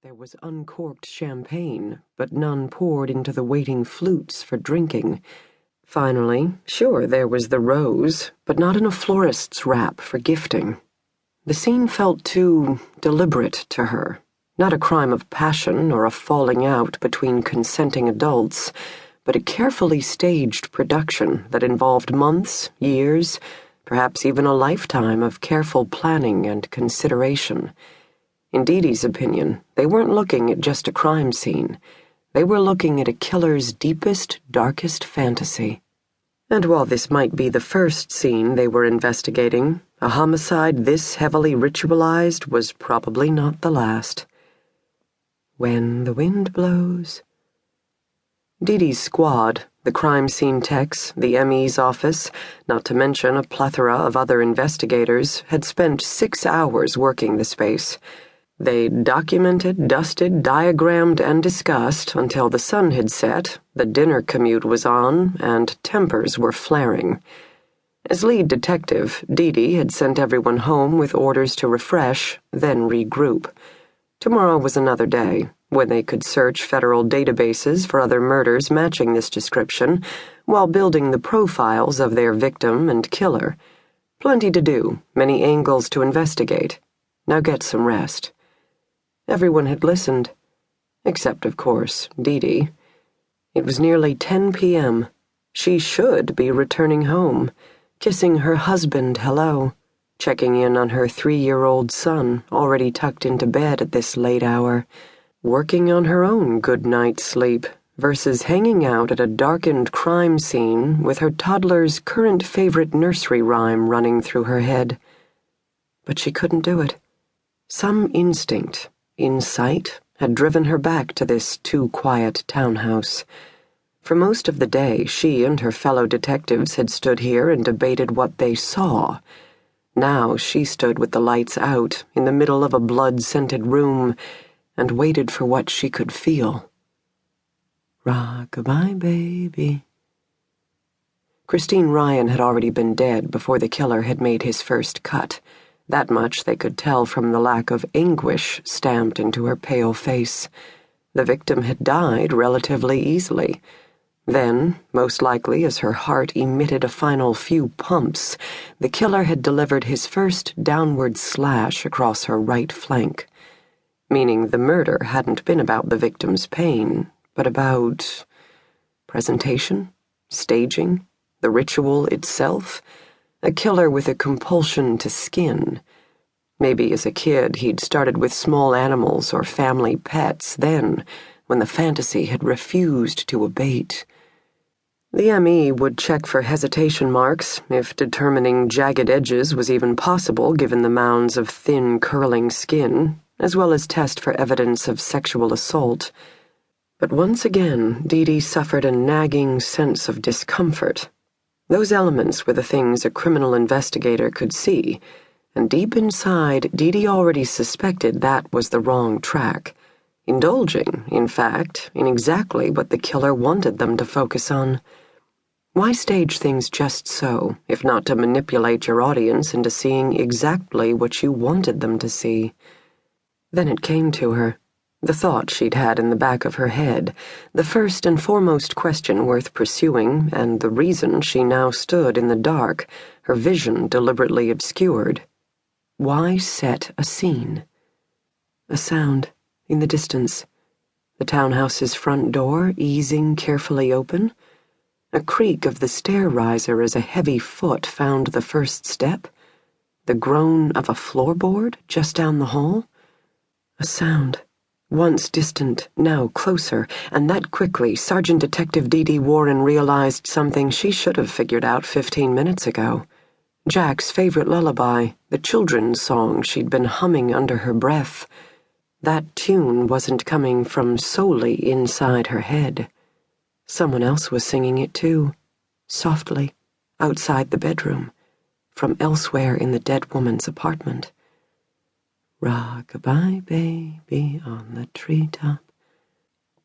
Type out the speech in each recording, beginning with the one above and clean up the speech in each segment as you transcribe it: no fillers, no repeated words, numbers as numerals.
There was uncorked champagne, but none poured into the waiting flutes for drinking. Finally, sure, there was the rose, but not in a florist's wrap for gifting. The scene felt too deliberate to her, not a crime of passion or a falling out between consenting adults, but a carefully staged production that involved months, years, perhaps even a lifetime of careful planning and consideration. In D.D.'s opinion, they weren't looking at just a crime scene. They were looking at a killer's deepest, darkest fantasy. And while this might be the first scene they were investigating, a homicide this heavily ritualized was probably not the last. When the wind blows. D.D.'s squad, the crime scene techs, the ME's office, not to mention a plethora of other investigators, had spent 6 hours working the space. They documented, dusted, diagrammed, and discussed until the sun had set, the dinner commute was on, and tempers were flaring. As lead detective, D.D. had sent everyone home with orders to refresh, then regroup. Tomorrow was another day, when they could search federal databases for other murders matching this description, while building the profiles of their victim and killer. Plenty to do, many angles to investigate. Now get some rest. Everyone had listened, except, of course, D.D. It was nearly 10 p.m. She should be returning home, kissing her husband hello, checking in on her 3-year-old son, already tucked into bed at this late hour, working on her own good night's sleep, versus hanging out at a darkened crime scene with her toddler's current favorite nursery rhyme running through her head. But she couldn't do it. Some instinct, insight, had driven her back to this too-quiet townhouse. For most of the day, she and her fellow detectives had stood here and debated what they saw. Now she stood with the lights out, in the middle of a blood-scented room, and waited for what she could feel. Rock-a-bye, baby. Christine Ryan had already been dead before the killer had made his first cut. That much they could tell from the lack of anguish stamped into her pale face. The victim had died relatively easily. Then, most likely as her heart emitted a final few pumps, the killer had delivered his first downward slash across her right flank. Meaning the murder hadn't been about the victim's pain, but about presentation, staging, the ritual itself. A killer with a compulsion to skin. Maybe as a kid he'd started with small animals or family pets then, when the fantasy had refused to abate. The ME would check for hesitation marks, if determining jagged edges was even possible given the mounds of thin, curling skin, as well as test for evidence of sexual assault. But once again, D.D. suffered a nagging sense of discomfort. Those elements were the things a criminal investigator could see, and deep inside, D.D. already suspected that was the wrong track, indulging, in fact, in exactly what the killer wanted them to focus on. Why stage things just so, if not to manipulate your audience into seeing exactly what you wanted them to see? Then it came to her. The thought she'd had in the back of her head, the first and foremost question worth pursuing, and the reason she now stood in the dark, her vision deliberately obscured. Why set a scene? A sound, in the distance. The townhouse's front door easing carefully open. A creak of the stair riser as a heavy foot found the first step. The groan of a floorboard just down the hall. A sound. Once distant, now closer, and that quickly Sergeant Detective D.D. Warren realized something she should have figured out 15 minutes ago. Jack's favorite lullaby, the children's song she'd been humming under her breath. That tune wasn't coming from solely inside her head. Someone else was singing it too, softly, outside the bedroom, from elsewhere in the dead woman's apartment. Rock-a-bye, baby, on the treetop.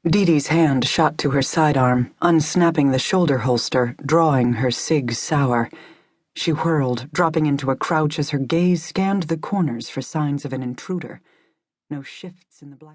D.D.'s hand shot to her sidearm, unsnapping the shoulder holster, drawing her cig sour. She whirled, dropping into a crouch as her gaze scanned the corners for signs of an intruder. No shifts in the black.